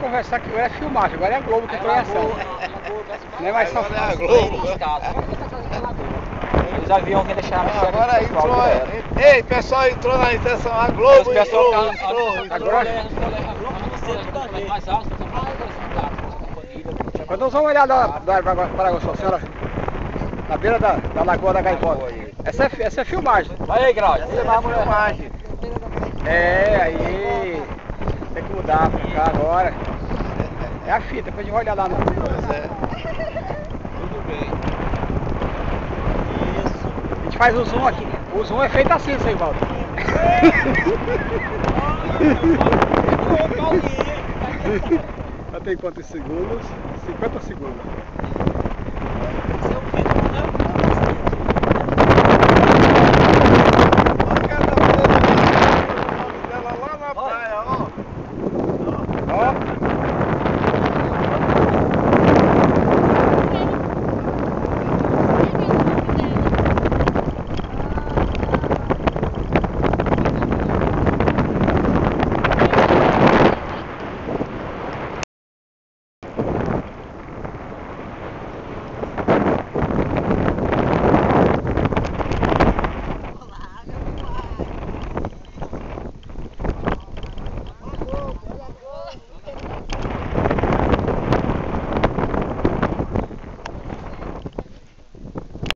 conversar que agora é filmagem, agora é a Globo que está conversando. Não é mais só agora é a Globo. Os aviões que deixaram aqui. Agora entrou. Ei, pessoal, entrou na intenção. A Globo entrou. Agora. Quando nós vamos olhar da Paraguaçu, senhora, na beira da Lagoa da Gaivota. Essa é filmagem. Aí, Grau, Essa é uma filmagem. É, aí tem que mudar pra cá agora. É a fita, depois a gente vai olhar lá no. Pois é. Tudo bem. A gente faz o zoom aqui. O zoom é feito assim, seu Valdo. Já tem quantos segundos? 50 segundos. Esse é o vídeo, né?